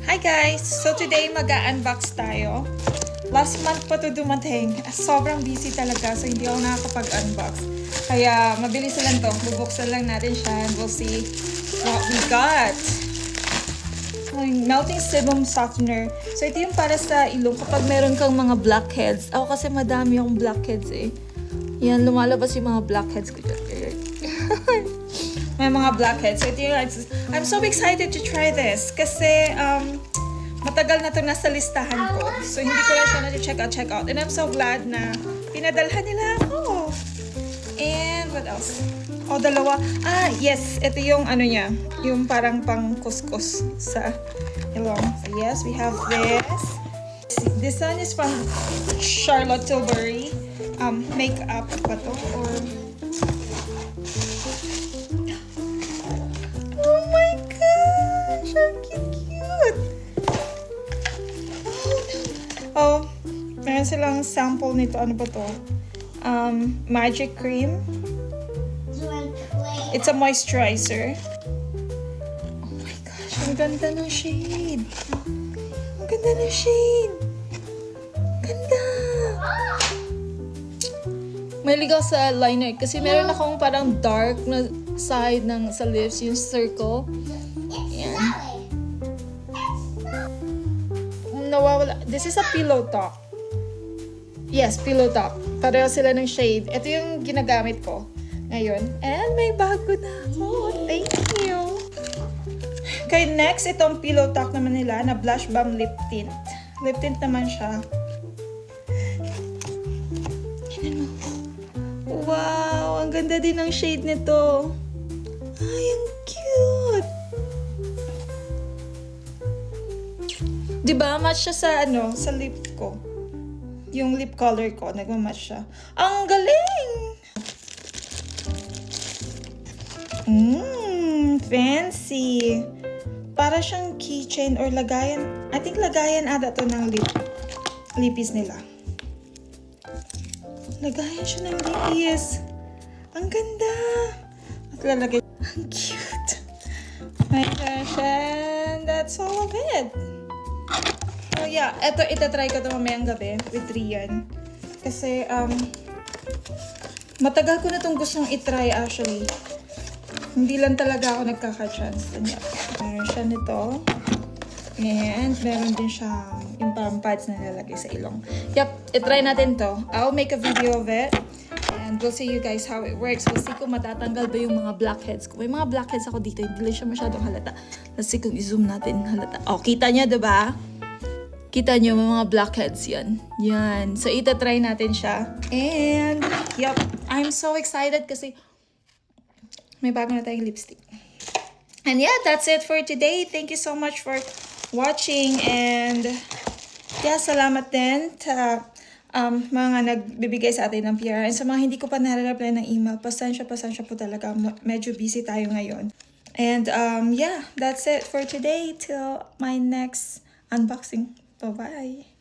Hi guys! So today mag-unbox tayo. Last month pa to dumating. Sobrang busy talaga so hindi ako nakakapag-unbox. Kaya mabilis lang to. Bubuksan lang natin siya and we'll see what we got. Melting sebum softener. So ito yung para sa ilong kapag meron kang mga blackheads. Ako kasi madami akong blackheads eh. Yan, lumalabas yung mga blackheads ko dyan. May mga blackheads. So ito yung, I'm so excited to try this. Kasi matagal na ito nasa listahan ko. So hindi ko lang siya na-check out. And I'm so glad na pinadalhan nila ako. And what else? Oh, dalawa. Ah, yes. Ito yung ano niya. Yung parang pang kuskus sa ilong. So yes, we have this. This one is from Charlotte Tilbury. Makeup ba to? Or... Oh my gosh! Ang cute! Oh, meron silang sample nito. Ano ba to? Magic cream. It's a moisturizer. Oh my gosh, ang ganda ng shade. Ang ganda ng shade. Ganda. Mahilig ako sa liner kasi meron akong parang dark na side ng sa lips, yung circle. Ayan. Nawawala. This is a pillow talk. Yes, pillow talk. Pareho sila ng shade. Ito yung ginagamit ko ngayon. And may bago na ako. Thank you. Okay, next, itong pillow talk naman nila na blush balm lip tint. Lip tint naman siya. Wow, ang ganda din ng shade nito. Ay, ang cute. Diba, match siya sa ano, sa lip ko. Yung lip color ko, nagmamatch siya. Ang galing! Fancy. Para siyang keychain or lagayan. I think lagayan ata to ng lipis nila. Lagayan siya ng lipis. Ang ganda. At lalagay. Ang cute. My gosh. And that's all of it. So yeah, itatry ko ito mamayang gabi with Rian. Kasi, matagal ko na itong gustong itry actually. Hindi lang talaga ako nagkaka-chance. Meron siya nito. And meron din siya yung parang pads na nilalagay sa ilong. Yep, itry natin to. I'll make a video of it. And we'll see you guys how it works. We'll see kung matatanggal ba yung mga blackheads ko. May mga blackheads ako dito. Hindi lang siya masyadong halata. Let's see kung i-zoom natin halata. Oh, kita niya, diba? Kita niyo, may mga blackheads yan. Yan. So, itatry natin siya. And, yep, I'm so excited kasi may bago na tayong lipstick. And yeah, that's it for today. Thank you so much for watching. And, yeah, salamat din sa mga nagbibigay sa atin ng PR. And sa mga hindi ko pa nare-reply ng email, pasensya po talaga. Medyo busy tayo ngayon. And, yeah, that's it for today. Till my next unboxing. Bye-bye.